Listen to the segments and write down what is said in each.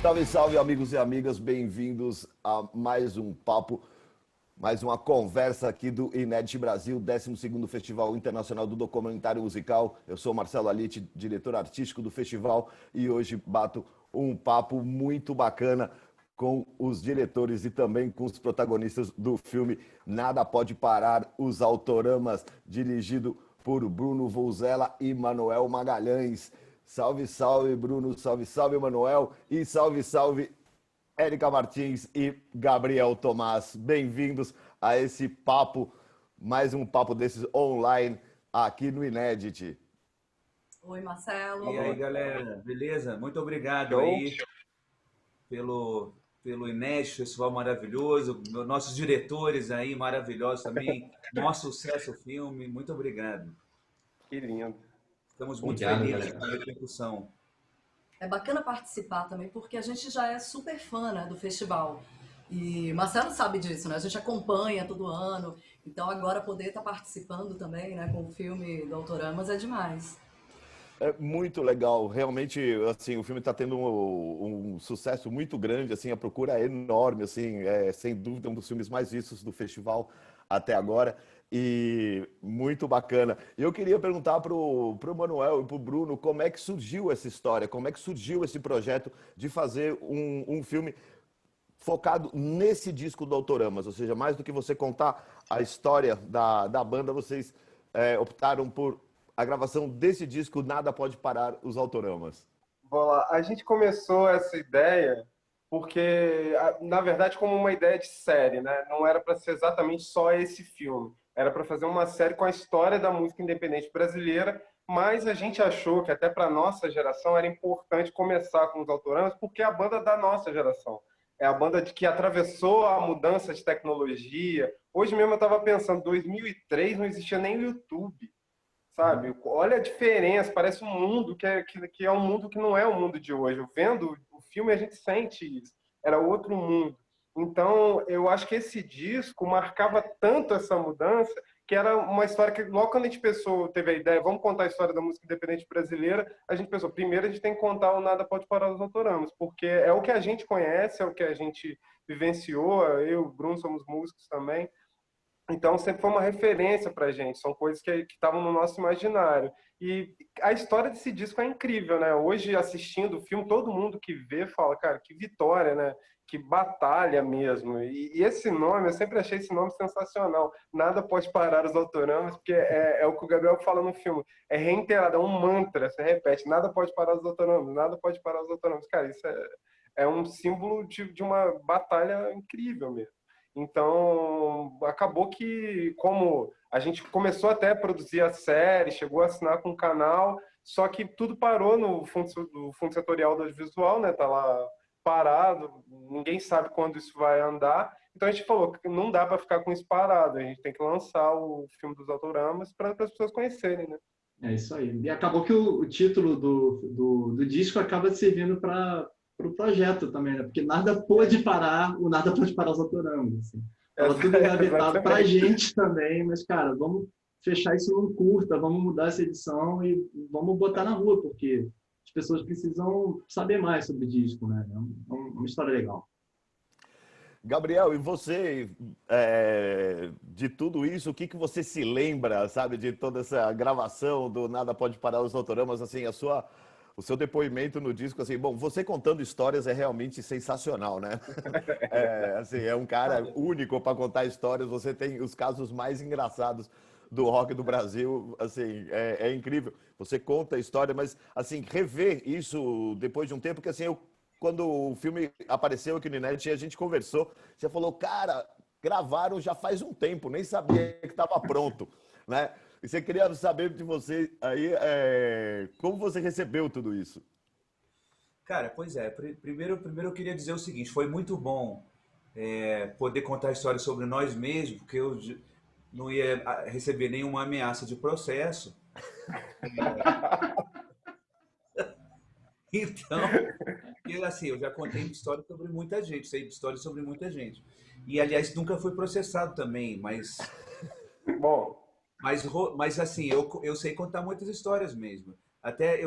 Salve, salve, amigos e amigas, bem-vindos a mais um papo, mais uma conversa aqui do Inédit Brasil, 12º Festival Internacional do Documentário Musical. Eu sou Marcelo Alite, diretor artístico do festival, e hoje bato um papo muito bacana com os diretores e também com os protagonistas do filme Nada Pode Parar, os Autoramas, dirigido por Bruno Volzella e Manuel Magalhães. Salve, salve, Bruno, salve, salve, Manuel, e salve, salve, Érica Martins e Gabriel Tomás. Bem-vindos a esse papo, mais um papo desses online aqui no Inédit. Oi, Marcelo. E aí, galera, beleza? Muito obrigado Show. aí pelo Inédit, festival maravilhoso, nossos diretores aí maravilhosos também, nosso sucesso filme, muito obrigado. Que lindo. Estamos muito Obrigado, felizes galera. com a repercussão. É bacana participar também, porque a gente já é super fã, né, do festival. E Marcelo sabe disso, né? A gente acompanha todo ano. Então agora poder estar participando também, né, com o filme do Autoramas é demais. É muito legal, realmente, assim, o filme está tendo um sucesso muito grande, assim, a procura é enorme, assim, sem dúvida um dos filmes mais vistos do festival até agora, e muito bacana. Eu queria perguntar pro Manuel e pro Bruno como é que surgiu essa história, como é que surgiu esse projeto de fazer um filme focado nesse disco do Autoramas, ou seja, mais do que você contar a história da banda, vocês optaram por a gravação desse disco Nada Pode Parar, os Autoramas. Vamos lá. A gente começou essa ideia porque, na verdade, como uma ideia de série, né? Não era para ser exatamente só esse filme. Era para fazer uma série com a história da música independente brasileira, mas a gente achou que até para nossa geração era importante começar com os Autoramas porque é a banda da nossa geração. É a banda que atravessou a mudança de tecnologia. Hoje mesmo eu estava pensando, em 2003 não existia nem o YouTube. Sabe? Olha a diferença, parece um mundo que é um mundo que não é o mundo de hoje. Vendo o filme, a gente sente isso. Era outro mundo. Então, eu acho que esse disco marcava tanto essa mudança que era uma história que, logo quando a gente pensou, teve a ideia, vamos contar a história da música independente brasileira, a gente pensou, primeiro a gente tem que contar o Nada Pode Parar os Autoramas, porque é o que a gente conhece, é o que a gente vivenciou, eu e o Bruno somos músicos também, então, sempre foi uma referência para a gente, são coisas que estavam no nosso imaginário. E a história desse disco é incrível, né? Hoje, assistindo o filme, todo mundo que vê fala, cara, que vitória, né? Que batalha mesmo. E esse nome, eu sempre achei esse nome sensacional. Nada pode parar os Autoramas, porque é o que o Gabriel fala no filme. É reiterado, é um mantra, você repete, nada pode parar os Autoramas, nada pode parar os Autoramas. Cara, isso é um símbolo de uma batalha incrível mesmo. Então, acabou que, como a gente começou até a produzir a série, chegou a assinar com o canal, só que tudo parou no fundo setorial do audiovisual, né? Tá lá parado, ninguém sabe quando isso vai andar. Então a gente falou que não dá para ficar com isso parado, a gente tem que lançar o filme dos Autoramas para as pessoas conhecerem, né? É isso aí. E acabou que o título do disco acaba servindo para o projeto também, né? Porque nada pôde parar, o nada pode parar os Autoramas. Assim. Tava tudo engavetado para a gente também, mas, cara, vamos fechar isso num curta, vamos mudar essa edição e vamos botar na rua, porque as pessoas precisam saber mais sobre o disco, né? É uma história legal. Gabriel, e você, de tudo isso, o que você se lembra, sabe, de toda essa gravação do Nada Pode Parar os Autoramas, assim, o seu depoimento no disco, assim, bom, você contando histórias é realmente sensacional, né? Assim, é um cara único para contar histórias, você tem os casos mais engraçados do rock do Brasil, assim, é incrível. Você conta a história, mas, assim, rever isso depois de um tempo, porque, assim, quando o filme apareceu aqui no Inédit, a gente conversou, você falou, cara, gravaram já faz um tempo, nem sabia que estava pronto, né? E você queria saber de você aí, como você recebeu tudo isso? Cara, pois é, primeiro eu queria dizer o seguinte, foi muito bom poder contar histórias sobre nós mesmos, porque eu não ia receber nenhuma ameaça de processo. Então, assim, eu já contei história sobre muita gente, sei de histórias sobre muita gente. E, aliás, nunca fui processado também, Bom, mas assim, eu sei contar muitas histórias mesmo. Até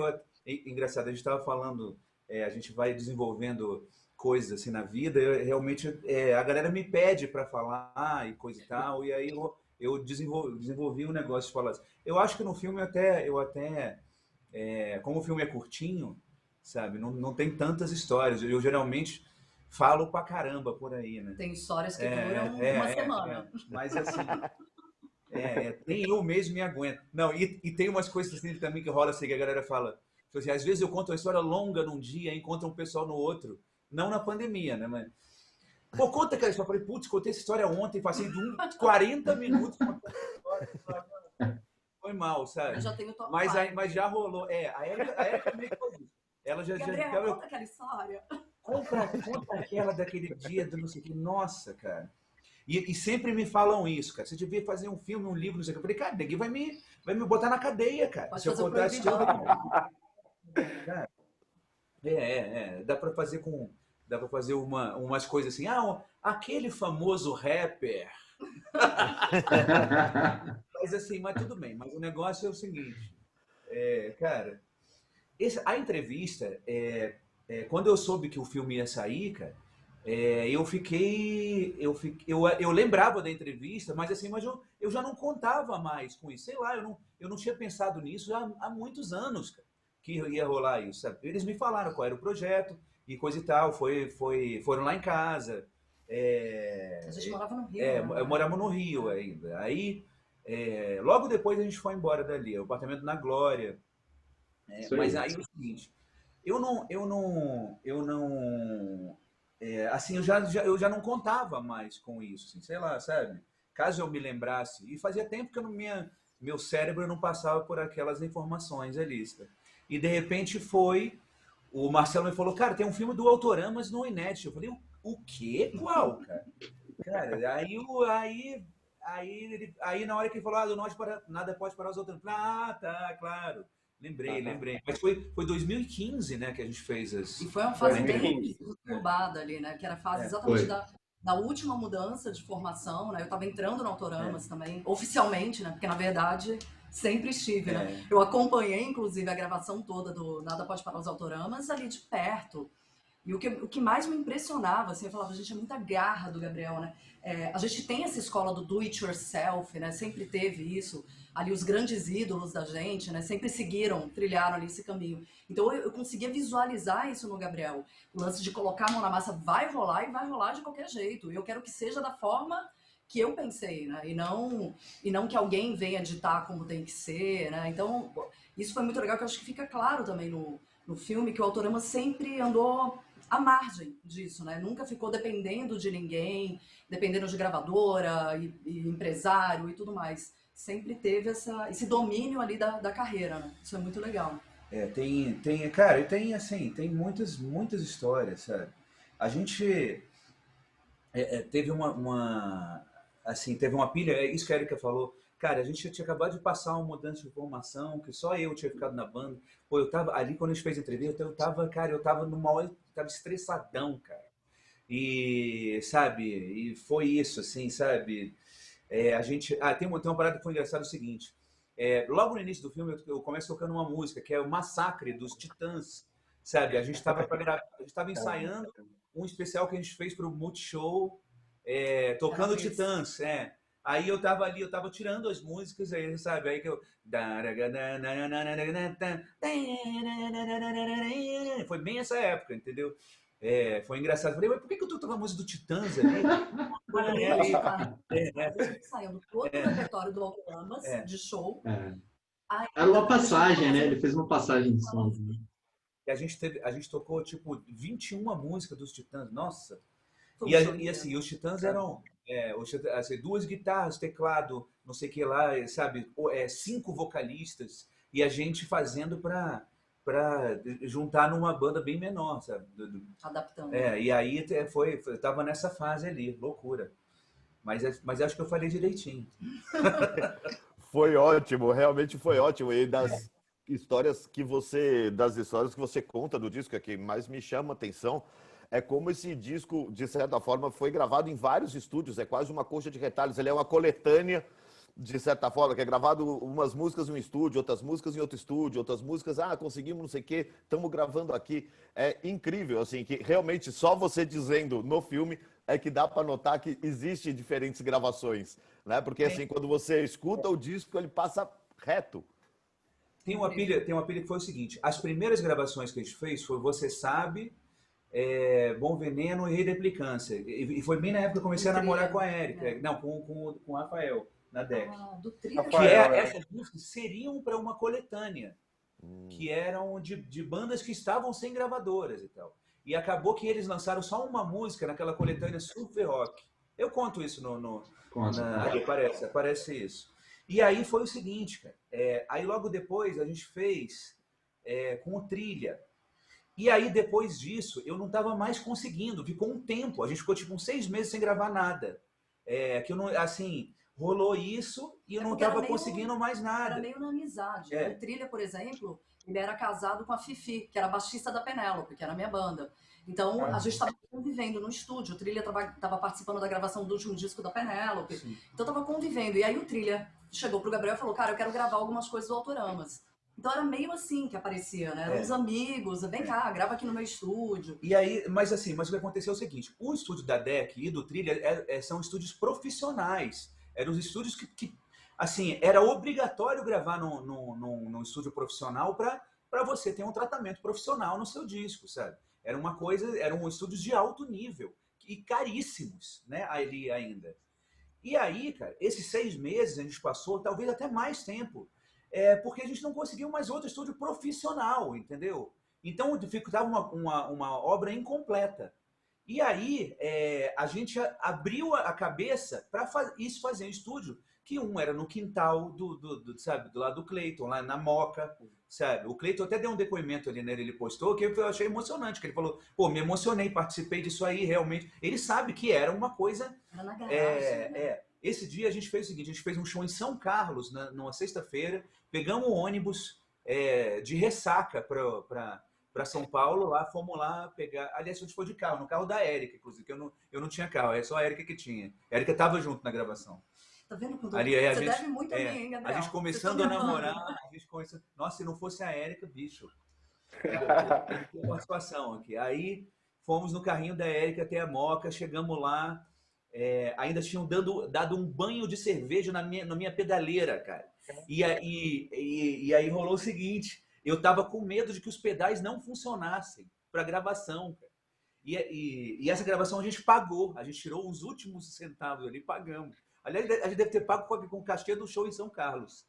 engraçado, a gente estava falando a gente vai desenvolvendo coisas assim na vida, realmente a galera me pede para falar e coisa e tal, e aí eu desenvolvi um negócio de falar assim. Eu acho que no filme como o filme é curtinho, sabe, não tem tantas histórias. Eu geralmente falo pra caramba por aí, né? Tem histórias que duram uma semana. Mas assim, nem eu mesmo me aguento. Não, e tem umas coisas assim também que rola assim, que a galera fala. Assim, às vezes eu conto uma história longa num dia, encontro um pessoal no outro. Não na pandemia, né? Mas, pô, conta aquela história. Eu falei, putz, contei essa história ontem, passei de 40 minutos contando essa história. Foi mal, sabe? Eu já tenho top mas, 5. mas já rolou. A Erika meio que faz isso. Ela Gabriel, conta aquela história. Conta aquela daquele dia do não sei o que. Nossa, cara. E sempre me falam isso, cara. Você devia fazer um filme, um livro, não sei o que. Eu falei, cara, ninguém vai me botar na cadeia, cara. Pode se eu fazer contar essa proibidão. história. Cara, dá pra fazer umas coisas assim. Aquele famoso rapper. Mas tudo bem. Mas o negócio é o seguinte, cara, a entrevista, quando eu soube que o filme ia sair, cara, eu lembrava da entrevista, mas assim, eu já não contava mais com isso. Sei lá, eu não tinha pensado nisso já há muitos anos, cara, que ia rolar isso, sabe? Eles me falaram qual era o projeto e coisa e tal, foram lá em casa. A gente morava no Rio, né? Eu morava no Rio ainda. Aí, logo depois a gente foi embora dali, o apartamento na Glória. Mas aí é o seguinte, assim, eu já não contava mais com isso, assim, sei lá, sabe? Caso eu me lembrasse, e fazia tempo que meu cérebro não passava por aquelas informações ali, sabe? E de repente o Marcelo me falou, cara, tem um filme do Autoramas no Inédito. Eu falei, o quê? Qual, cara? Cara, aí na hora que ele falou, nada pode parar os outros. Tá, claro. Lembrei. Mas foi 2015, né, que a gente fez E foi uma fase 2015. bem conturbada ali, né? Que era a fase exatamente da última mudança de formação, né? Eu estava entrando no Autoramas também, oficialmente, né? Porque, na verdade, sempre estive, né? Eu acompanhei, inclusive, a gravação toda do Nada Pode Parar os Autoramas ali de perto. E o que mais me impressionava, assim, eu falava, gente, é muita garra do Gabriel, né? A gente tem essa escola do do it yourself, né? Sempre teve isso. Ali os grandes ídolos da gente, né? Sempre trilharam ali esse caminho. Então eu conseguia visualizar isso no Gabriel. O lance de colocar a mão na massa vai rolar e vai rolar de qualquer jeito. E eu quero que seja da forma que eu pensei, né? E não que alguém venha ditar como tem que ser, né? Então, isso foi muito legal, que eu acho que fica claro também no filme, que o Autorama sempre andou à margem disso, né? Nunca ficou dependendo de ninguém, dependendo de gravadora e empresário e tudo mais. Sempre teve esse domínio ali da carreira, né? Isso é muito legal. Cara, tem muitas histórias, sabe? A gente teve teve uma pilha, é isso que a Erika falou. Cara, a gente tinha acabado de passar uma mudança de formação, que só eu tinha ficado na banda. Pô, eu tava ali quando a gente fez a entrevista, eu tava estressadão, cara. E, sabe, e foi isso, assim, sabe? Tem uma parada que foi engraçada, o seguinte. Logo no início do filme, eu começo tocando uma música, que é o Massacre dos Titãs, sabe? A gente tava ensaiando um especial que a gente fez pro Multishow, tocando Titãs, Aí eu tava ali, eu tava tirando as músicas, aí, sabe? Aí que eu... Foi bem essa época, entendeu? Foi engraçado. Falei, mas por que eu tô tocando a música do Titãs ali? Saindo todo o repertório do Autoramas de show. Era uma passagem, né? Ele fez uma passagem de som. E a gente tocou, tipo, 21 músicas dos Titãs. Nossa! E assim, os Titãs eram assim, 2 guitarras, teclado, não sei o que lá, sabe? 5 vocalistas. E a gente fazendo para juntar numa banda bem menor, sabe? Adaptando. E aí eu tava nessa fase ali, loucura. Mas acho que eu falei direitinho. Foi ótimo, realmente foi ótimo. E das histórias que você conta do disco, que mais me chama a atenção é como esse disco, de certa forma, foi gravado em vários estúdios. É quase uma coxa de retalhos. Ele é uma coletânea de certa forma, que é gravado umas músicas em um estúdio, outras músicas em outro estúdio, outras músicas, conseguimos não sei o quê, estamos gravando aqui. É incrível, assim, que realmente só você dizendo no filme é que dá para notar que existe diferentes gravações, né? Porque assim, quando você escuta o disco, ele passa reto. Tem uma pilha que foi o seguinte, as primeiras gravações que a gente fez foi Você Sabe, Bom Veneno e Rei da Implicância. E foi bem na época que eu comecei a namorar com a Érica. Não, com o Rafael, na DEC. Do Trilha. Rafael, Essas músicas seriam para uma coletânea, que eram de bandas que estavam sem gravadoras e tal. E acabou que eles lançaram só uma música naquela coletânea Super Rock. Eu conto isso aqui aparece isso. E aí foi o seguinte, cara. Aí logo depois a gente fez com o Trilha. E aí depois disso eu não estava mais conseguindo. Ficou um tempo. A gente ficou tipo uns 6 meses sem gravar nada. Que eu não, assim, rolou isso e eu não estava conseguindo mais nada. Era meio na amizade. O Trilha, por exemplo, ele era casado com a Fifi, que era baixista da Penélope, que era a minha banda. Então, a gente estava convivendo no estúdio. O Trilha estava participando da gravação do último disco da Penélope. Sim. Então, estava convivendo. E aí o Trilha chegou pro Gabriel e falou, cara, eu quero gravar algumas coisas do Autoramas. Então, era meio assim que aparecia, né? Eram uns amigos, vem cá, grava aqui no meu estúdio. E aí, mas o que aconteceu é o seguinte, o estúdio da DEC e do Trilha são estúdios profissionais. Eram os estúdios que assim, era obrigatório gravar num estúdio profissional para você ter um tratamento profissional no seu disco, sabe? Eram estúdios de alto nível e caríssimos, né, ali ainda. E aí, cara, esses 6 meses a gente passou, talvez até mais tempo, porque a gente não conseguiu mais outro estúdio profissional, entendeu? Então, ficava uma obra incompleta. E aí, a gente abriu a cabeça para isso fazer um estúdio, que um era no quintal sabe, do lado do Cleiton, lá na Moca, sabe? O Cleiton até deu um depoimento ali, né? Ele postou, que eu achei emocionante, que ele falou, pô, me emocionei, participei disso aí, realmente. Ele sabe que era uma coisa... Era na garagem, né? Esse dia a gente fez o seguinte, a gente fez um show em São Carlos, numa sexta-feira, pegamos um ônibus de ressaca para São Paulo, lá fomos lá pegar... Aliás, a gente foi de carro, no carro da Érica, inclusive, que eu não tinha carro, é só a Érica que tinha. A Érica estava junto na gravação. Tá vendo? Quando Ali, você deve muito a mim, hein, Gabriel? A gente começando a namorar, nossa, se não fosse a Érica, bicho. Uma participação aqui. Aí fomos no carrinho da Érica até a Moca, chegamos lá, ainda tinham dado um banho de cerveja na minha pedaleira, cara. E aí rolou o seguinte, eu tava com medo de que os pedais não funcionassem para gravação, cara. E essa gravação a gente pagou, a gente tirou os últimos centavos ali, pagamos. Aliás, a gente deve ter pago com o cachê do show em São Carlos.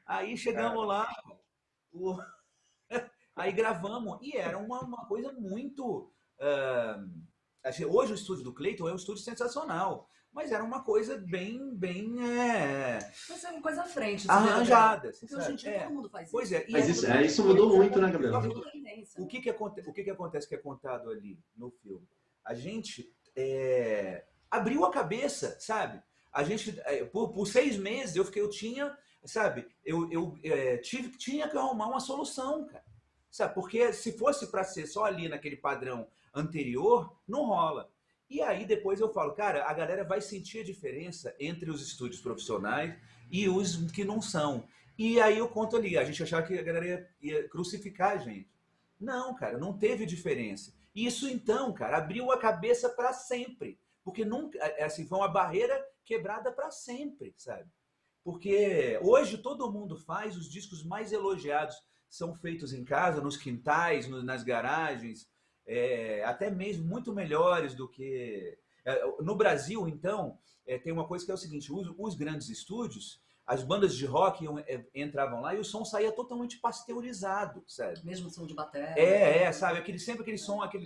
Aí chegamos lá, aí gravamos, e era uma coisa muito... hoje o estúdio do Cleiton é um estúdio sensacional, mas era uma coisa bem Mas é uma coisa à frente. arranjada. Porque hoje em dia todo mundo faz isso. Pois é. Mas isso mudou muito, né, Gabriel? O que acontece que é contado ali no filme? A gente abriu a cabeça, sabe? A gente, por 6 meses, eu tinha, sabe? Tinha que arrumar uma solução, cara. Sabe? Porque se fosse para ser só ali naquele padrão anterior, não rola. E aí depois eu falo, cara, a galera vai sentir a diferença entre os estúdios profissionais e os que não são. E aí eu conto ali, a gente achava que a galera ia crucificar a gente. Não, cara, não teve diferença. Isso então, cara, abriu a cabeça para sempre. Porque nunca, assim, foi uma barreira quebrada para sempre, sabe? Porque hoje todo mundo faz, os discos mais elogiados são feitos em casa, nos quintais, nas garagens, até mesmo muito melhores do que... No Brasil, então, tem uma coisa que é o seguinte, os grandes estúdios, as bandas de rock entravam lá e o som saía totalmente pasteurizado, sabe? Mesmo som de bateria. Sabe? Aquele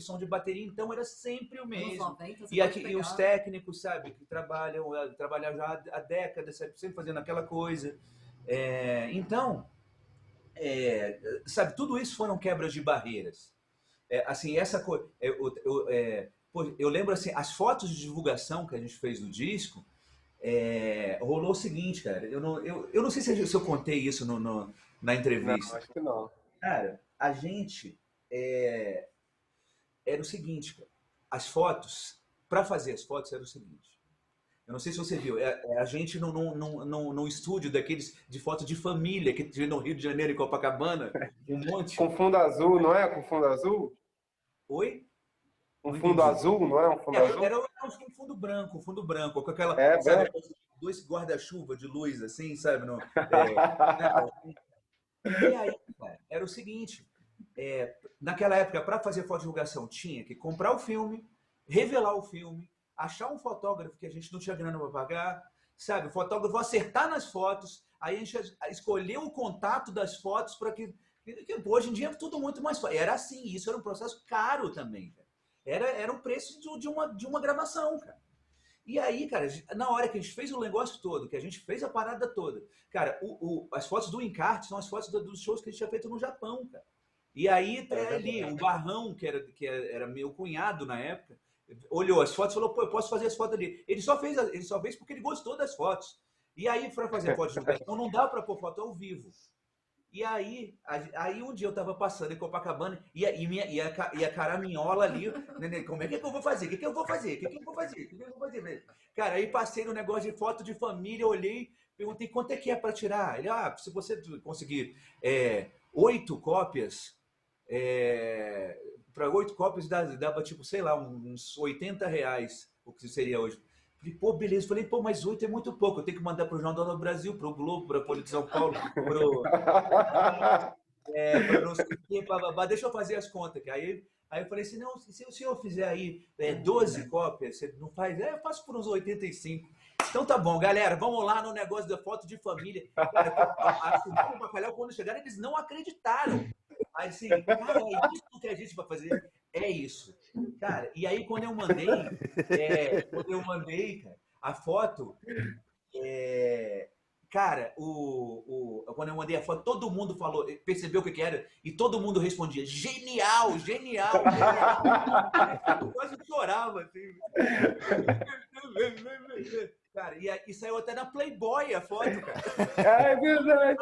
som de bateria, então era sempre o mesmo. 90, E os técnicos, sabe, que trabalham já há décadas, sempre fazendo aquela coisa. Então, sabe, tudo isso foram quebras de barreiras. Assim, essa coisa... eu lembro, assim, as fotos de divulgação que a gente fez do disco, rolou o seguinte, cara, eu não sei se eu contei isso na entrevista. Não, acho que não. Cara, a gente era o seguinte, cara, as fotos, para fazer as fotos era o seguinte, Eu não sei se você viu, a gente num estúdio daqueles de foto de família que tem no Rio de Janeiro, em Copacabana, um monte. Com fundo azul, não é? Com fundo azul? Oi? Um Não fundo entendi. azul, não é? Um fundo azul? Era um fundo branco, com aquela, É, sabe, branco. dois guarda-chuva de luz, assim, sabe? Né? E aí, cara, era o seguinte, naquela época, para fazer fotodivulgação, tinha que comprar o filme, revelar o filme, achar um fotógrafo que a gente não tinha grana para pagar, sabe? O fotógrafo acertar nas fotos, aí a gente escolher o contato das fotos para que hoje em dia é tudo muito mais fácil. Era assim, isso era um processo caro também, cara. Era um preço de uma gravação, cara. E aí, cara, na hora que a gente fez o negócio todo, que a gente fez a parada toda, cara, as fotos do encarte são as fotos dos shows que a gente tinha feito no Japão, cara. E aí, ali, o Barrão, que era meu cunhado na época, olhou as fotos e falou, pô, eu posso fazer as fotos ali. Ele só fez porque ele gostou das fotos. E aí, para fazer foto de divulgação, não dá para pôr foto ao vivo. E aí um dia eu tava passando em Copacabana e a caraminhola ali, né, como é que eu vou fazer? O que eu vou fazer? Cara, aí passei no negócio de foto de família, olhei, perguntei quanto é que é para tirar. Ele, se você conseguir 8 cópias, para 8 cópias dava tipo, sei lá, uns R$ 80, o que seria hoje. Falei, pô, beleza. Falei, pô, mas 8 é muito pouco. Eu tenho que mandar para o Jornal do Brasil, para o Globo, para a Folha de São Paulo, para não sei o quê, deixa eu fazer as contas. Aí eu falei assim, não, se o senhor fizer aí 12 cópias, você não faz? Eu faço por uns 85. Então tá bom, galera, vamos lá no negócio da foto de família. Cara, o bacalhau, quando chegaram, eles não acreditaram. Aí assim, cara, é isso que a gente vai fazer? É isso. Cara, e aí quando eu mandei, cara, a foto, cara, quando eu mandei a foto, todo mundo falou, percebeu o que era, e todo mundo respondia, genial, genial, genial. Eu quase chorava, assim. Cara, e saiu até na Playboy a foto, cara. É verdade.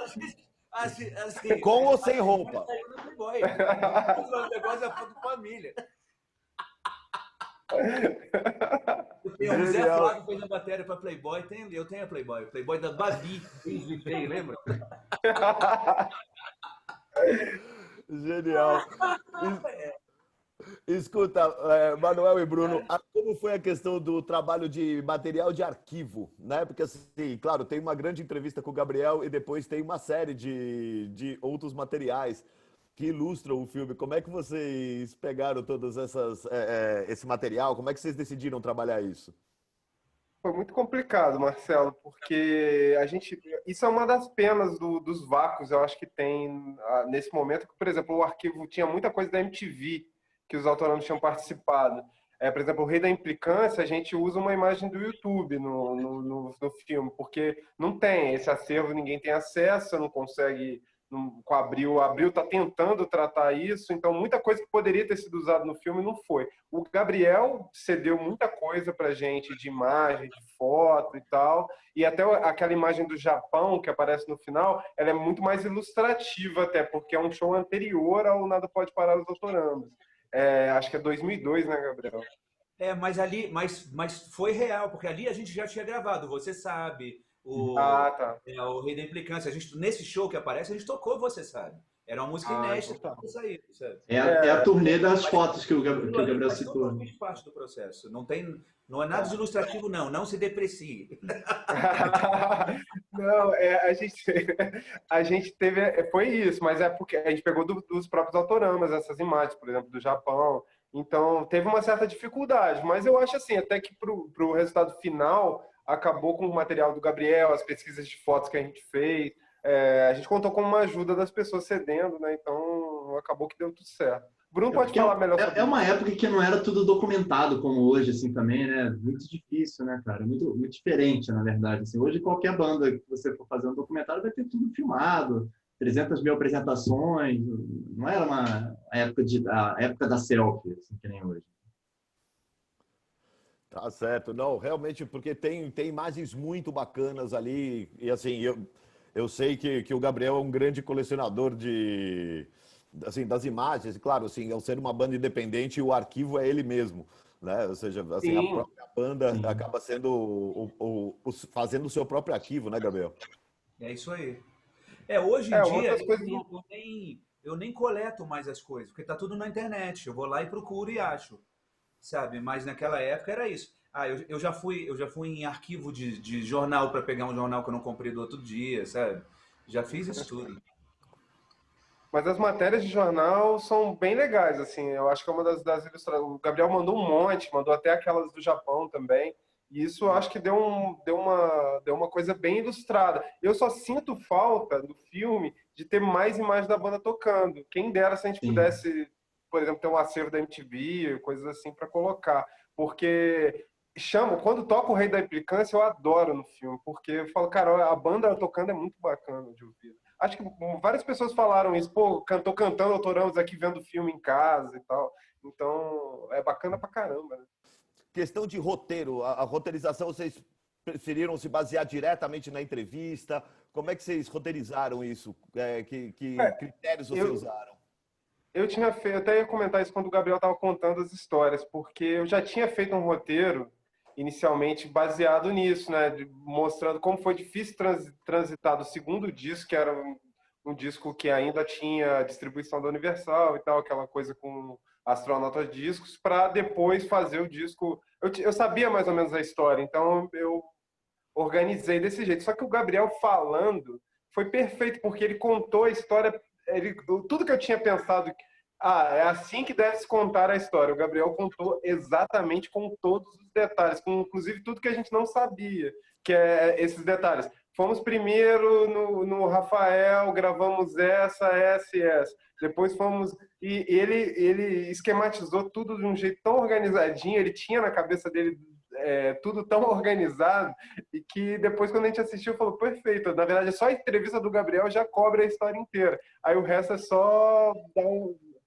Assim, Com ou sem roupa? Saiu na Playboy. O negócio da foto de família. O Zé Flávio fez a matéria para Playboy. Eu tenho a Playboy. Playboy da Babi. Lembra? Genial. Escuta, Manuel e Bruno, como foi a questão do trabalho de material de arquivo, né? Porque, assim, claro, tem uma grande entrevista com o Gabriel e depois tem uma série de outros materiais que ilustram o filme. Como é que vocês pegaram todas esse material? Como é que vocês decidiram trabalhar isso? Foi muito complicado, Marcelo, porque isso é uma das penas dos vácuos, eu acho que tem nesse momento, que, por exemplo, o arquivo tinha muita coisa da MTV que os autoramas tinham participado. Por exemplo, o Rei da Implicância, a gente usa uma imagem do YouTube no filme, porque não tem esse acervo, ninguém tem acesso, não consegue. Com a Abril está tentando tratar isso, então muita coisa que poderia ter sido usada no filme não foi. O Gabriel cedeu muita coisa para gente de imagem, de foto e tal, e até aquela imagem do Japão que aparece no final, ela é muito mais ilustrativa até, porque é um show anterior ao Nada Pode Parar os Doutorandos. Acho que é 2002, né, Gabriel? Mas foi real, porque ali a gente já tinha gravado, você sabe, Tá. o Rei da Implicância. Nesse show que aparece, a gente tocou, você sabe. Era uma música inédita Então que saiu, sabe? É a turnê das fotos que o Gabriel Faz citou. totalmente parte do processo. Não é nada de ilustrativo, não se deprecie. Não, a gente teve, foi isso, mas é porque a gente pegou dos próprios autoramas essas imagens, por exemplo, do Japão. Então teve uma certa dificuldade, mas eu acho assim, até que pro resultado final acabou com o material do Gabriel, as pesquisas de fotos que a gente fez, a gente contou com uma ajuda das pessoas cedendo, né? Então acabou que deu tudo certo. Bruno pode falar melhor sobre isso. É uma época que não era tudo documentado como hoje, assim, também, né? Muito difícil, né, cara? Muito, muito diferente, na verdade. Assim, hoje, qualquer banda que você for fazer um documentário vai ter tudo filmado, 300 mil apresentações. Não era a época da selfie, assim, que nem hoje. Tá certo. Não, realmente, porque tem imagens muito bacanas ali. E, assim, eu sei que o Gabriel é um grande colecionador assim, das imagens, e claro, assim, ao ser uma banda independente, o arquivo é ele mesmo, né? Ou seja, assim, a própria banda Sim. acaba sendo fazendo o seu próprio arquivo, né, Gabriel? É isso aí. Hoje em dia Outras coisas. eu nem coleto mais as coisas, porque tá tudo na internet. Eu vou lá e procuro e acho, sabe? Mas naquela época era isso. Eu já fui em arquivo de jornal para pegar um jornal que eu não comprei do outro dia, sabe? Já fiz isso tudo. Mas as matérias de jornal são bem legais, assim. Eu acho que é uma das ilustrações. O Gabriel mandou um monte, mandou até aquelas do Japão também. E isso eu acho que deu uma coisa bem ilustrada. Eu só sinto falta do filme de ter mais imagens da banda tocando. Quem dera se a gente Sim. pudesse, por exemplo, ter um acervo da MTV, coisas assim para colocar. Porque quando toca o Rei da Implicância, eu adoro no filme, porque eu falo, cara, a banda tocando é muito bacana de ouvir. Acho que várias pessoas falaram isso, pô, tô cantando Autoramos aqui vendo filme em casa e tal. Então, é bacana pra caramba, né? Questão de roteiro, a roteirização, vocês preferiram se basear diretamente na entrevista? Como é que vocês roteirizaram isso? Que critérios vocês Eu, usaram? eu até ia comentar isso quando o Gabriel estava contando as histórias, porque eu já tinha feito um roteiro inicialmente baseado nisso, né? Mostrando como foi difícil transitar do segundo disco, que era um disco que ainda tinha distribuição da Universal e tal, aquela coisa com Astronauta Discos, para depois fazer o disco. Eu sabia mais ou menos a história, então eu organizei desse jeito. Só que o Gabriel falando foi perfeito, porque ele contou a história, tudo que eu tinha pensado, é assim que deve se contar a história. O Gabriel contou exatamente com todos os detalhes, com inclusive tudo que a gente não sabia, que é esses detalhes. Fomos primeiro no Rafael, gravamos essa e essa. Depois fomos. E ele esquematizou tudo de um jeito tão organizadinho, ele tinha na cabeça dele tudo tão organizado, e que depois, quando a gente assistiu, falou: perfeito. Na verdade, só a entrevista do Gabriel já cobre a história inteira. Aí o resto é só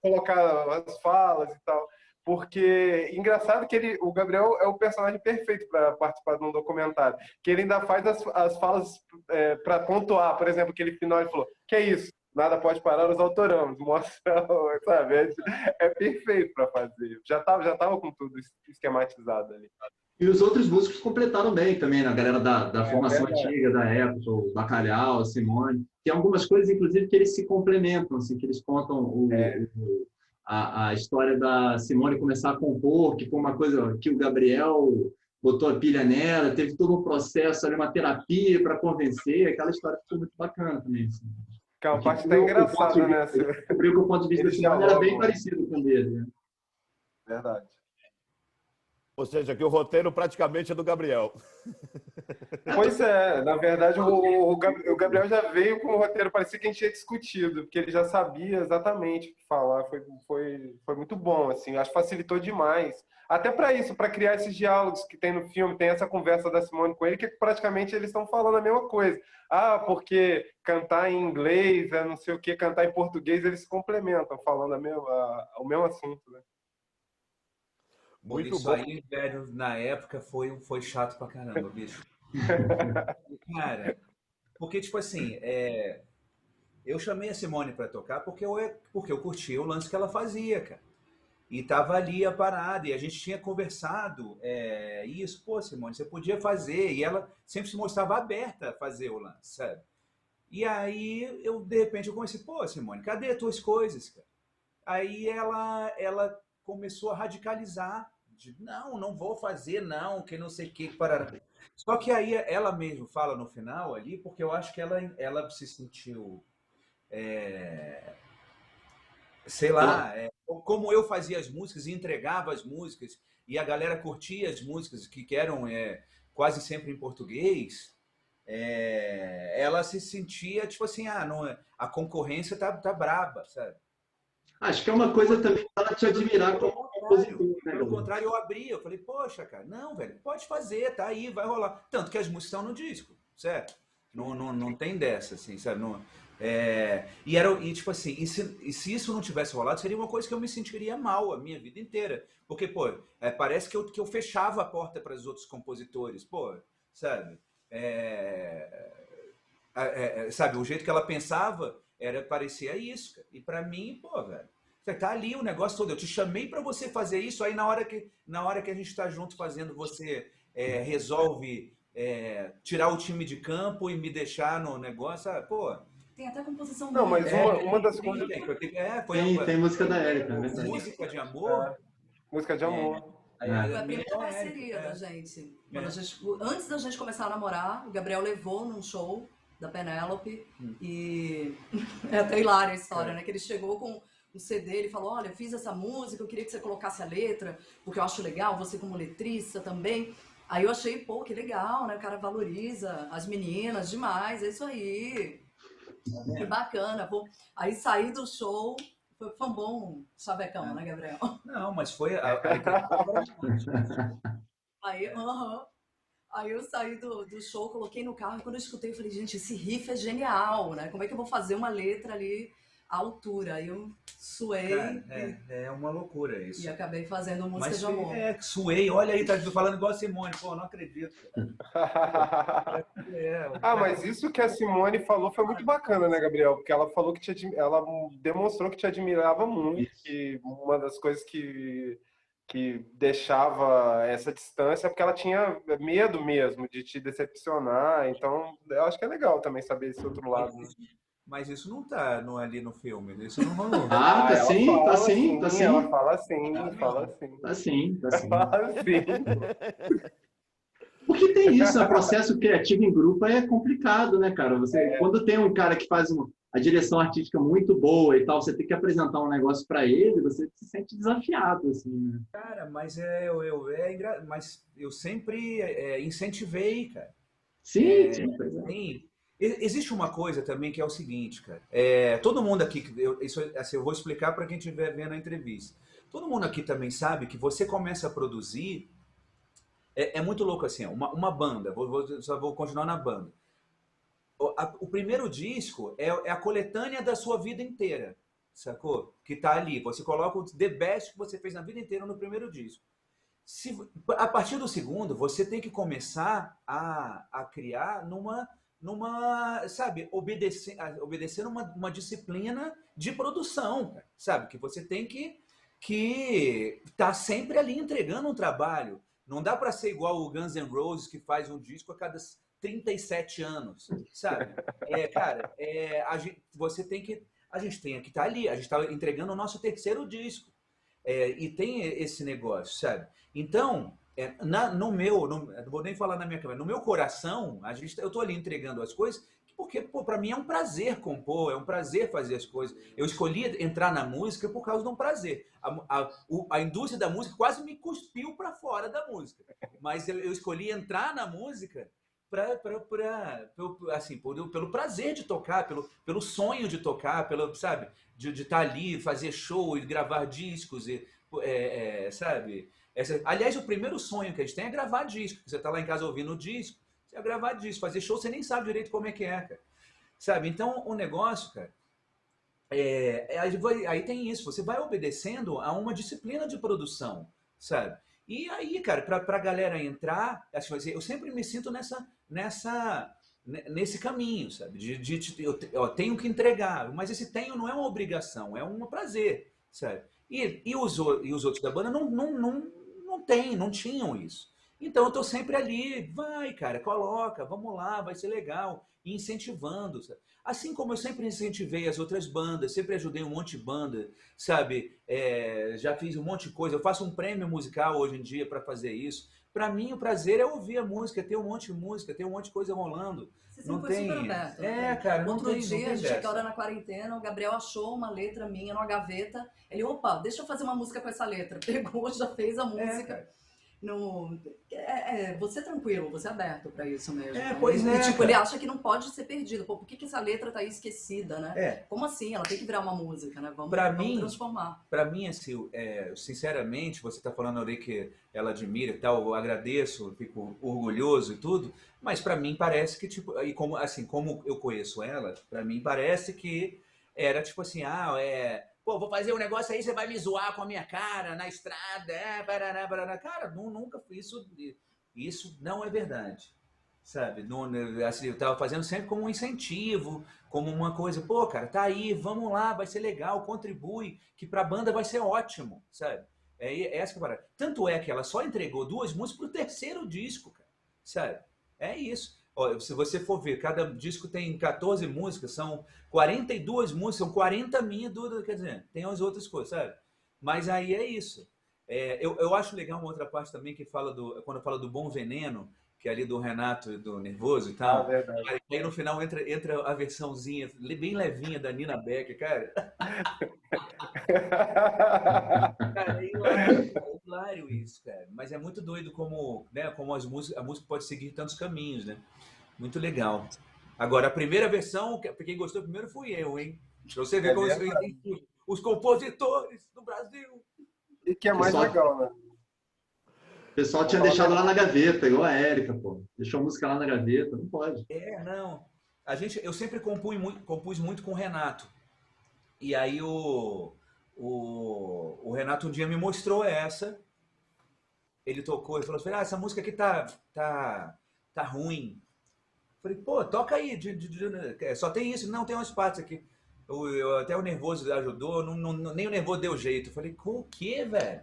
colocar as falas e tal. Porque, engraçado que o Gabriel é o personagem perfeito para participar de um documentário. Que ele ainda faz as falas para pontuar. Por exemplo, aquele final, ele falou: que é isso? Nada pode parar, os autoramos. Mostra, sabe? É perfeito para fazer. Já tava com tudo esquematizado ali. E os outros músicos completaram bem também, né? A galera da formação verdade. antiga, da época, o Bacalhau, a Simone. Tem algumas coisas, inclusive, que eles se complementam, assim, que eles contam a história da Simone começar a compor, que foi uma coisa que o Gabriel botou a pilha nela, teve todo um processo, ali, uma terapia para convencer, aquela história ficou muito bacana também. Assim. Que é uma parte até engraçada, né? Descobriu que o ponto de vista da Simone era bem parecido com o dele. Né? Verdade. Ou seja, que o roteiro praticamente é do Gabriel. Pois é, na verdade o Gabriel já veio com o roteiro, parecia que a gente tinha discutido, porque ele já sabia exatamente o que falar, foi muito bom, assim, acho que facilitou demais. Até para isso, para criar esses diálogos que tem no filme, tem essa conversa da Simone com ele, que praticamente eles estão falando a mesma coisa. Ah, porque cantar em inglês, não sei o que, cantar em português, eles se complementam, falando o mesmo assunto, né? Muito isso bom. aí, velho, na época foi chato pra caramba, bicho. Cara, porque, tipo assim, eu chamei a Simone pra tocar porque eu curtia o lance que ela fazia, cara. E tava ali a parada, e a gente tinha conversado isso, pô, Simone, você podia fazer. E ela sempre se mostrava aberta a fazer o lance, sabe? E aí, de repente, eu comecei, pô, Simone, cadê as tuas coisas, cara? Aí ela começou a radicalizar, não vou fazer, não, que não sei o que, parará. Só que aí ela mesmo fala no final ali, porque eu acho que ela se sentiu, sei lá, como eu fazia as músicas e entregava as músicas, e a galera curtia as músicas que eram quase sempre em português, ela se sentia tipo assim, não, a concorrência tá braba, sabe? Acho que é uma coisa também para te admirar como compositor. Né, Pelo contrário, eu abri, eu falei, poxa, cara, não, velho, pode fazer, tá aí, vai rolar. Tanto que as músicas estão no disco, certo? Não tem dessa, assim, sabe? E tipo assim, e se isso não tivesse rolado, seria uma coisa que eu me sentiria mal a minha vida inteira. Porque, pô, parece que eu fechava a porta para os outros compositores, pô, sabe? Sabe, o jeito que ela pensava parecia isso, cara. E para mim, pô, velho, Tá ali o negócio todo. Eu te chamei para você fazer isso, aí na hora que a gente está junto fazendo, você resolve tirar o time de campo e me deixar no negócio. Pô, Tem até composição Não, minha. mas uma das coisas... Tem música da Érica, é verdade. música de amor. Música de amor. Foi a primeira parceria da gente. Antes da gente começar a namorar, o Gabriel levou num show da Penélope e é até hilária a história, né? Que ele chegou com um CD, ele falou, olha, fiz essa música, eu queria que você colocasse a letra, porque eu acho legal, você como letrista também. Aí eu achei, pô, que legal, né? O cara valoriza as meninas demais, é isso aí. Que bacana. Pô. Aí saí do show, foi um bom chavecão, né, Gabriel? Não, mas foi Aí, Aí eu saí do show, coloquei no carro, e quando eu escutei, eu falei, gente, esse riff é genial, né? Como é que eu vou fazer uma letra ali à altura? Aí eu suei Cara, é uma loucura isso. e acabei fazendo música Mas de amor. suei, olha aí, tá falando igual a Simone, pô, não acredito. Mas isso que a Simone falou foi muito bacana, né, Gabriel? Porque ela falou que ela demonstrou que te admirava muito, que uma das coisas que deixava essa distância é porque ela tinha medo mesmo de te decepcionar. Então, eu acho que é legal também saber esse outro lado. Mas isso não tá ali no filme, isso não rolou. Tá sim. Ela fala assim, fala assim. Tá sim. Fala assim. Porque tem isso, o processo criativo em grupo é complicado, né, cara? Quando tem um cara que faz a direção artística muito boa e tal, você tem que apresentar um negócio para ele, você se sente desafiado, assim, né? Cara, mas mas eu sempre incentivei, cara. Sim, Existe uma coisa também que é o seguinte, cara. Todo mundo aqui, eu vou explicar para quem estiver vendo a entrevista. Todo mundo aqui também sabe que você começa a produzir. É muito louco assim, uma banda. Só vou continuar na banda. O primeiro disco é a coletânea da sua vida inteira, sacou? Que tá ali. Você coloca o the best que você fez na vida inteira no primeiro disco. A partir do segundo, você tem que começar a criar sabe, obedecer uma disciplina de produção, sabe? Que você tem que tá sempre ali entregando um trabalho. Não dá para ser igual o Guns N' Roses, que faz um disco a cada 37 anos, sabe? Cara, você tem que... A gente tem que estar ali, a gente está entregando o nosso terceiro disco. E tem esse negócio, sabe? Então, não vou nem falar na minha câmera, no meu coração, eu tô ali entregando as coisas, porque, para mim é um prazer compor, é um prazer fazer as coisas. Eu escolhi entrar na música por causa de um prazer. A indústria da música quase me cuspiu para fora da música, mas eu escolhi entrar na música pelo prazer de tocar, pelo sonho de tocar, sabe, de estar ali, fazer show e gravar discos, sabe? Aliás, o primeiro sonho que a gente tem é gravar disco. Você está lá em casa ouvindo o disco, você vai gravar disco, fazer show, você nem sabe direito como é que é, cara. Sabe? Então, o negócio, cara, aí tem isso, você vai obedecendo a uma disciplina de produção, sabe? E aí, cara, pra galera entrar, eu sempre me sinto nesse caminho, sabe? Eu tenho que entregar, mas esse tenho não é uma obrigação, é um prazer, sabe? E os outros da banda não tinham isso. Então eu tô sempre ali, vai, cara, coloca, vamos lá, vai ser legal, e incentivando, sabe? Assim como eu sempre incentivei as outras bandas, sempre ajudei um monte de banda, sabe? Já fiz um monte de coisa, eu faço um prêmio musical hoje em dia para fazer isso. Para mim, o prazer é ouvir a música, ter um monte de música, ter um monte de coisa rolando. Você não foi super aberto. Cara, não Outro tem, dia, não tem a gente dessa. agora na quarentena, o Gabriel achou uma letra minha numa gaveta. Ele, opa, deixa eu fazer uma música com essa letra. Pegou, já fez a música. Você é tranquilo, você é aberto pra isso mesmo. Pois e tipo, cara. ele acha que não pode ser perdido. Pô, por que essa letra tá aí esquecida, né? Como assim? Ela tem que virar uma música, né? Vamos transformar. Pra mim, assim, sinceramente, você tá falando ali que ela admira e tal, eu agradeço, fico orgulhoso e tudo, mas pra mim parece que, tipo, e como eu conheço ela, pra mim parece que era tipo assim, pô, vou fazer um negócio aí, você vai me zoar com a minha cara na estrada, paraná. Cara, nunca fiz isso. Isso não é verdade, sabe? Assim, eu tava fazendo sempre como um incentivo, como uma coisa, pô, cara, tá aí, vamos lá, vai ser legal, contribui, que pra banda vai ser ótimo, sabe? É essa que é a parada. Tanto é que ela só entregou 2 músicas pro terceiro disco, cara, sabe? É isso. Ó, se você for ver, cada disco tem 14 músicas, são 42 músicas, são 40 minhas, quer dizer, tem as outras coisas, sabe? Mas aí é isso. Eu acho legal uma outra parte também que fala quando fala do Bom Veneno, que é ali do Renato e do Nervoso e Ah, tal. verdade. Aí no final entra a versãozinha bem levinha da Nina Becker, cara. Cara, é hilário isso, cara. Mas é muito doido como, né, como a música pode seguir tantos caminhos, né? Muito legal. Agora, a primeira versão, quem gostou primeiro fui eu, hein? Pra você ver É como verdade. os compositores do Brasil. E que é O mais pessoal, legal, né? o pessoal Vou tinha falar a deixado lá na verdade. gaveta, igual a Érica, pô. Deixou a música lá na gaveta, não pode. Não. Eu sempre compus muito com o Renato. E aí o Renato um dia me mostrou essa. Ele tocou e falou assim: essa música aqui tá ruim. Falei, pô, toca aí. Só tem isso? Não, tem umas partes aqui. Até o Nervoso ajudou, nem o Nervoso deu jeito. Falei, com o quê, velho?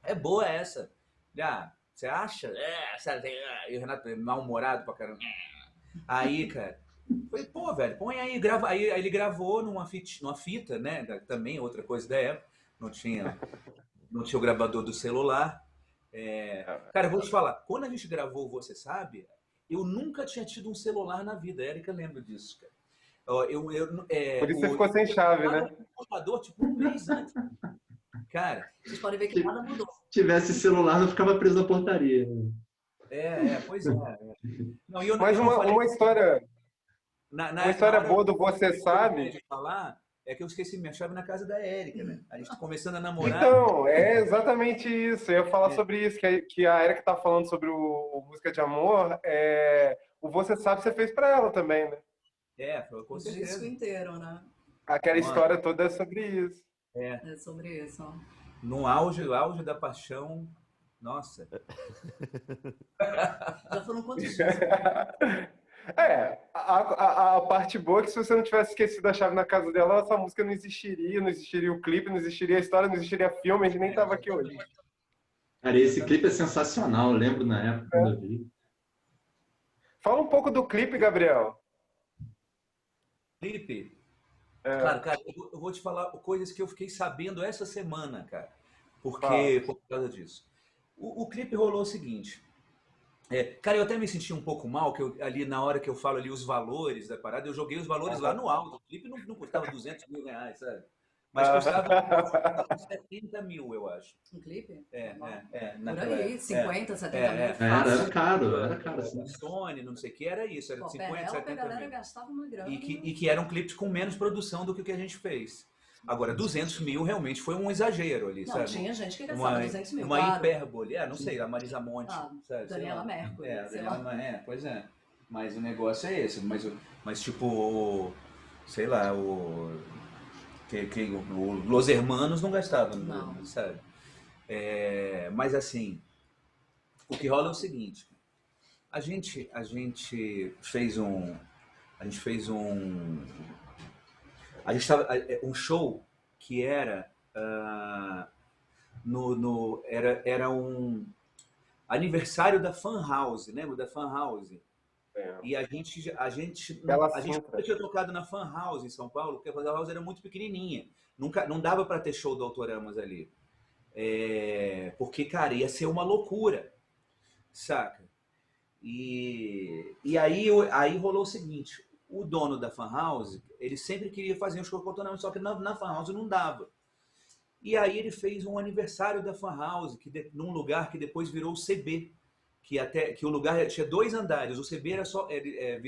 É boa essa. Você acha? Sabe, e o Renato é mal-humorado pra caramba. Aí, cara, falei, pô, velho, põe aí, grava. Aí ele gravou numa fita, né? Também outra coisa da época. Não tinha o gravador do celular. Cara, eu vou te falar, quando a gente gravou Você Sabe, eu nunca tinha tido um celular na vida. A Erika lembra disso, cara. Ó, Por isso você ficou sem chave, tava né? com o computador tipo um mês antes. Cara, Vocês podem ver que Se nada mudou. tivesse celular, não ficava preso na portaria, né? pois é. Não, e eu, Mas eu não falei. uma história, Na hora boa do Você eu tive ideia Sabe. de falar, é que eu esqueci minha chave na casa da Érica, né? A gente tá começando a namorar. Então, é exatamente isso. Eu ia falar É, sobre isso, que a Erika tá falando sobre o Música de Amor. O Você Sabe você fez para ela também, né? com O disco certeza. inteiro, né? Aquela Mano, história toda é sobre isso. é, É sobre isso. no auge da paixão, nossa. Já foram quantos dias? A parte boa é que se você não tivesse esquecido a chave na casa dela, essa música não existiria, não existiria o clipe, não existiria a história, não existiria filme, a gente nem tava aqui hoje. Exatamente. Cara, esse clipe é sensacional, eu lembro na época quando eu vi. Fala um pouco do clipe, Gabriel. Clipe, É, cara, eu vou te falar coisas que eu fiquei sabendo essa semana, cara, fala. por causa disso. O clipe rolou o seguinte. Cara, eu até me senti um pouco mal, que ali na hora que eu falo ali os valores da parada, eu joguei os valores lá no alto. O clipe não custava 200 mil reais, sabe? Mas custava 70 mil, eu acho. Um clipe? Por Por aí, 50, 70 mil, Era fácil. era caro, assim. A Sony, não sei o que, era isso, era Pô, 50, Penélope, a 70 galera mil. gastava uma grana. E que eram clipes com menos produção do que o que a gente fez. Agora, 200 mil realmente foi um exagero ali, Não, sabe? tinha gente que gastava 200 mil, Uma claro. hipérbole. Não sei, a Marisa Monte, Ah, sabe? Sei Daniela lá. Mercury, A sei Daniela, lá. pois é. Mas o negócio é esse. Mas tipo, sei lá, Los Hermanos não gastavam, Não. sabe? Mas assim, o que rola é o seguinte. A gente fez um. A gente fez um. A gente tava, um show que era. Era um aniversário da Fan House, lembra da Fan House? E Bela a gente nunca Sintra. tinha tocado na Fan House em São Paulo, porque a Fan House era muito pequenininha. Nunca, não dava para ter show do Autoramas ali. Porque, cara, ia ser uma loucura, saca? E aí rolou o seguinte, o dono da Fan House, ele sempre queria fazer um show com o Autoramas, só que na Fan House não dava. E aí ele fez um aniversário da Fan House, num lugar que depois virou o CB, que o lugar tinha 2 andares. O CB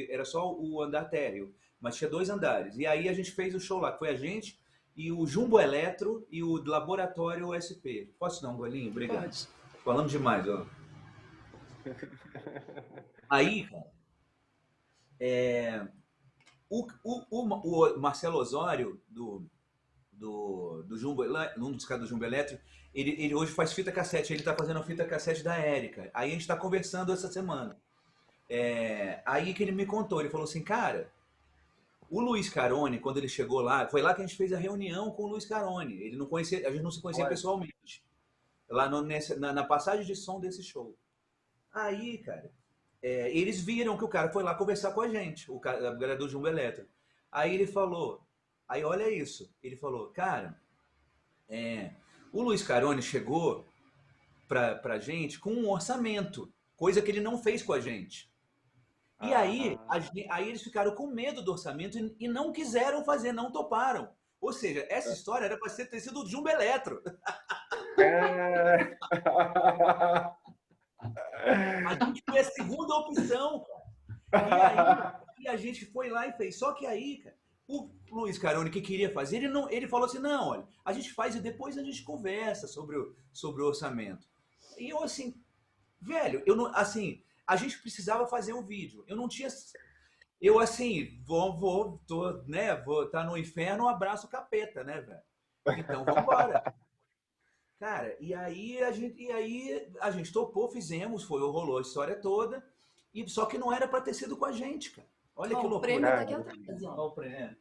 era só o andar térreo, mas tinha 2 andares. E aí a gente fez o show lá, que foi a gente e o Jumbo Eletro e o Laboratório USP. Posso dar um golinho? Obrigado. Pode. Falamos demais, ó. Aí, cara, o Marcelo Osório, do Jumbo, num dos caras do Jumbo Elétrico, ele hoje faz fita cassete, ele tá fazendo a fita cassete da Érica. Aí a gente tá conversando essa semana. Aí que ele me contou, ele falou assim, cara, o Luiz Carone, quando ele chegou lá, foi lá que a gente fez a reunião com o Luiz Carone. Ele não conhecia, a gente não se conhecia pessoalmente. Lá na passagem de som desse show. Aí, cara, eles viram que o cara foi lá conversar com a gente, o galera do Jumbo Elétrico. Aí ele falou, aí olha isso, ele falou, cara, o Luiz Carone chegou pra gente com um orçamento, coisa que ele não fez com a gente. E aí, aí eles ficaram com medo do orçamento e não quiseram fazer, não toparam. Ou seja, essa história era para ter sido o Jumbo Eletro. A gente foi a segunda opção, cara. E aí a gente foi lá e fez. Só que aí, cara, o Luiz Carone que queria fazer, ele falou assim, não, olha, a gente faz e depois a gente conversa sobre o orçamento. E eu assim, velho, eu não, assim, a gente precisava fazer um vídeo. Eu não tinha, eu assim, vou estar no inferno, um abraço capeta, né, velho? Então, vamos embora. Cara, e aí a gente topou, fizemos, rolou a história toda, e só que não era para ter sido com a gente, cara. Olha que loucura. O prêmio tá aqui atrás, ó. Olha o prêmio.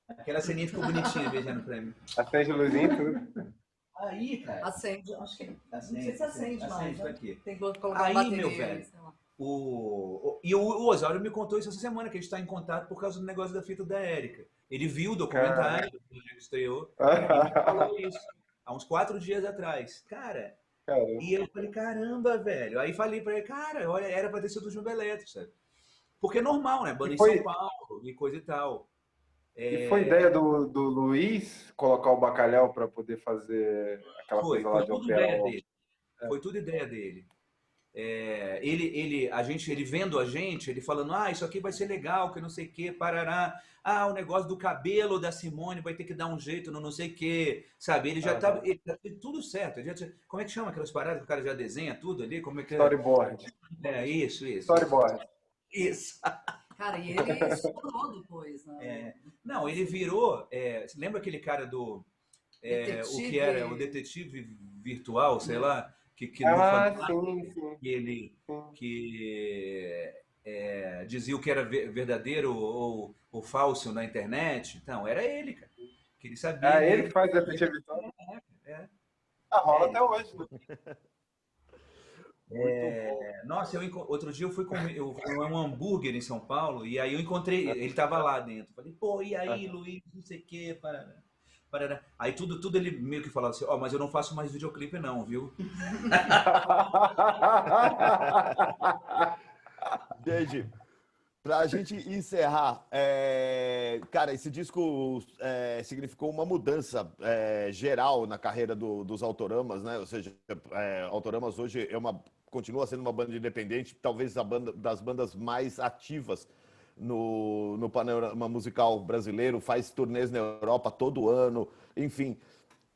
Aquela ceninha ficou bonitinha beijando o prêmio. Acende luzinha, tudo. Aí, cara. Acende, acho que. Acende, não sei se acende mais. acende, tá Né? aqui. Tem que colocar Aí, uma bateria, meu velho, sei lá. o Osório me contou isso essa semana, que a gente está em contato por causa do negócio da fita da Érica. Ele viu o documentário, que o Diego estreou, e me falou isso há uns 4 dias atrás. Cara, e eu falei, caramba, velho. Aí falei pra ele, cara, olha, era pra ter sido o Jumbo Elétrico, sabe? Porque é normal, né? Banda em São Paulo e coisa e tal. E foi ideia do Luiz colocar o bacalhau para poder fazer aquela coisa lá de operar? Foi tudo ideia dele. Ele vendo a gente, ele falando, isso aqui vai ser legal, que não sei o que, parará. O negócio do cabelo da Simone vai ter que dar um jeito no não sei o que, sabe? Ele já tava, tudo certo. Como é que chama aquelas paradas que o cara já desenha tudo ali? Como é que Storyboard. Isso. Storyboard. Isso. Cara, e ele estourou depois, né? Não, ele virou. Você lembra aquele cara do. O que era o detetive virtual, sei lá? Que dizia o que era verdadeiro ou falso na internet. Então, era ele, cara. Que ele sabia. Ele que faz detetive virtual? Rola até hoje, né? Nossa, outro dia eu fui comer um hambúrguer em São Paulo e aí eu encontrei, ele tava lá dentro. Falei, pô, e aí, Luiz, não sei o que, parará. Aí tudo ele meio que falava assim, mas eu não faço mais videoclipe não, viu? Gente, pra gente encerrar, cara, esse disco significou uma mudança geral na carreira dos Autoramas, né? Ou seja, Autoramas hoje continua sendo uma banda independente, talvez das bandas mais ativas no panorama musical brasileiro, faz turnês na Europa todo ano, enfim,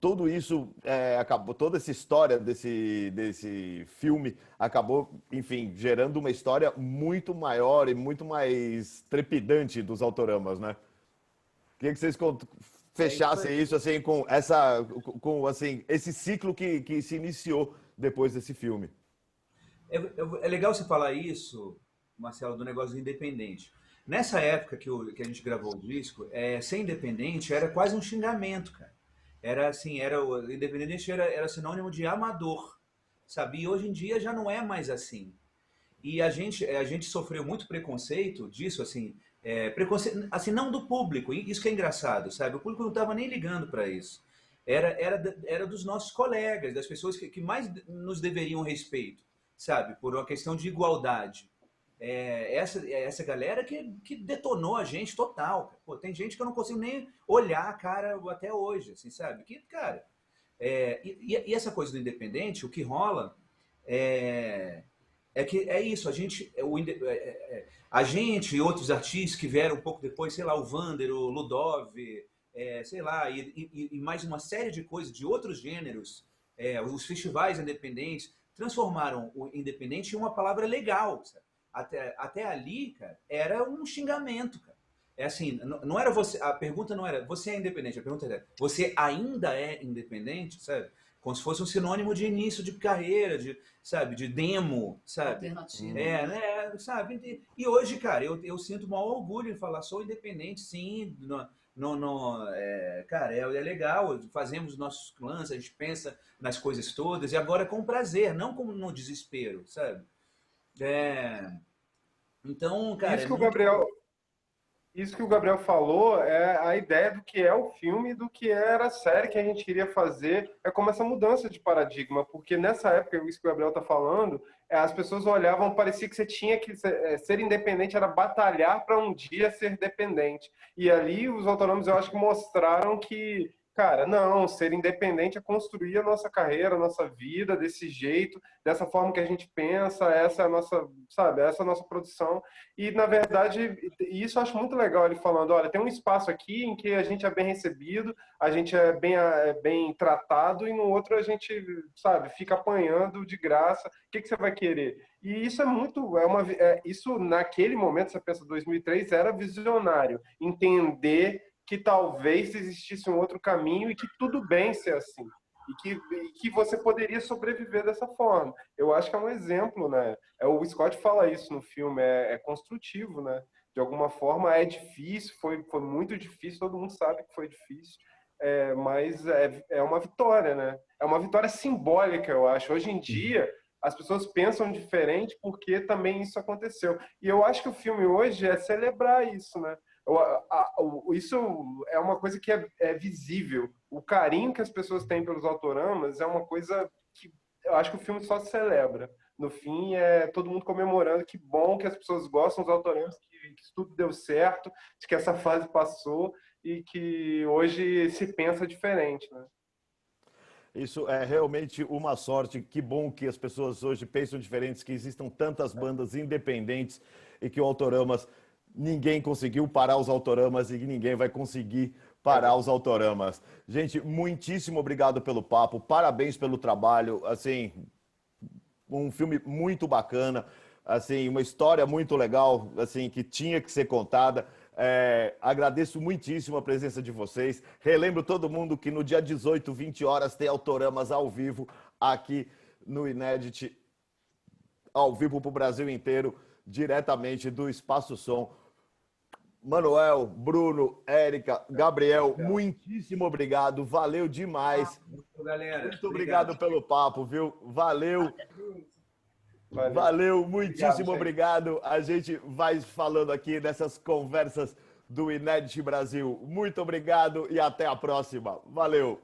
tudo isso acabou, toda essa história desse filme acabou, enfim, gerando uma história muito maior e muito mais trepidante dos Autoramas, né? Queria que vocês fechassem isso assim com assim, esse ciclo que se iniciou depois desse filme. É legal você falar isso, Marcelo, do negócio do independente. Nessa época que a gente gravou o disco, ser independente era quase um xingamento, cara. Era assim, o independente era sinônimo de amador, sabe? E hoje em dia já não é mais assim. E a gente sofreu muito preconceito disso, assim, preconceito, assim, não do público, isso que é engraçado, sabe? O público não estava nem ligando para isso. Era dos nossos colegas, das pessoas que mais nos deveriam respeito, sabe? Por uma questão de igualdade. Essa galera que detonou a gente total. Pô, tem gente que eu não consigo nem olhar a cara até hoje, assim, sabe? Que, cara, e essa coisa do independente, o que rola que é isso, a gente e outros artistas que vieram um pouco depois, sei lá, o Vander, o Ludov, sei lá, e mais uma série de coisas de outros gêneros, os festivais independentes, transformaram o independente em uma palavra legal, sabe? Até ali, cara, era um xingamento, cara. Assim, não era você, a pergunta não era você é independente, a pergunta era você ainda é independente, sabe? como se fosse um sinônimo de início de carreira, sabe, de demo, sabe? Alternativa. Né, sabe? E hoje, cara, eu sinto o maior orgulho em falar, sou independente, sim, cara, é legal, fazemos nossos lances, a gente pensa nas coisas todas, e agora com prazer, não como no desespero, sabe? Então, cara, Isso que o Gabriel, isso que o Gabriel falou é a ideia do que é o filme e do que era a série que a gente queria fazer. É como essa mudança de paradigma, porque nessa época, isso que o Gabriel está falando, as pessoas olhavam, parecia que você tinha que ser independente, era batalhar para um dia ser dependente. E ali os autônomos, eu acho que mostraram que, cara, não, ser independente é construir a nossa carreira, a nossa vida desse jeito, dessa forma que a gente pensa, essa é a nossa, sabe, essa é a nossa produção. E, na verdade, isso eu acho muito legal ele falando, olha, tem um espaço aqui em que a gente é bem recebido, a gente é bem tratado, e no outro a gente, sabe, fica apanhando de graça. O que você vai querer? E isso é muito, isso naquele momento, você pensa 2003, era visionário. Entender que talvez existisse um outro caminho e que tudo bem ser assim. E que você poderia sobreviver dessa forma. Eu acho que é um exemplo, né? O Scott fala isso no filme, é construtivo, né? De alguma forma é difícil, foi muito difícil, todo mundo sabe que foi difícil, mas é uma vitória, né? É uma vitória simbólica, eu acho. Hoje em dia, as pessoas pensam diferente porque também isso aconteceu. E eu acho que o filme hoje é celebrar isso, né? Isso é uma coisa que é visível. O carinho que as pessoas têm pelos autoramas é uma coisa que eu acho que o filme só celebra. No fim, é todo mundo comemorando que bom que as pessoas gostam dos autoramas, que tudo deu certo, de que essa fase passou e que hoje se pensa diferente, né? Isso é realmente uma sorte. Que bom que as pessoas hoje pensam diferentes, que existam tantas bandas independentes e que o Autoramas, ninguém conseguiu parar os Autoramas e ninguém vai conseguir parar os Autoramas. Gente, muitíssimo obrigado pelo papo, parabéns pelo trabalho, assim, um filme muito bacana, assim, uma história muito legal, assim, que tinha que ser contada. Agradeço muitíssimo a presença de vocês. Relembro todo mundo que no dia 18, 20 horas, tem Autoramas ao vivo aqui no Inédit, ao vivo para o Brasil inteiro, diretamente do Espaço Som. Manuel, Bruno, Érica, Gabriel, muitíssimo obrigado, valeu demais. Galera, muito obrigado pelo papo, viu? Valeu. Valeu, muitíssimo obrigado. A gente vai falando aqui dessas conversas do Inédit Brasil. Muito obrigado e até a próxima. Valeu.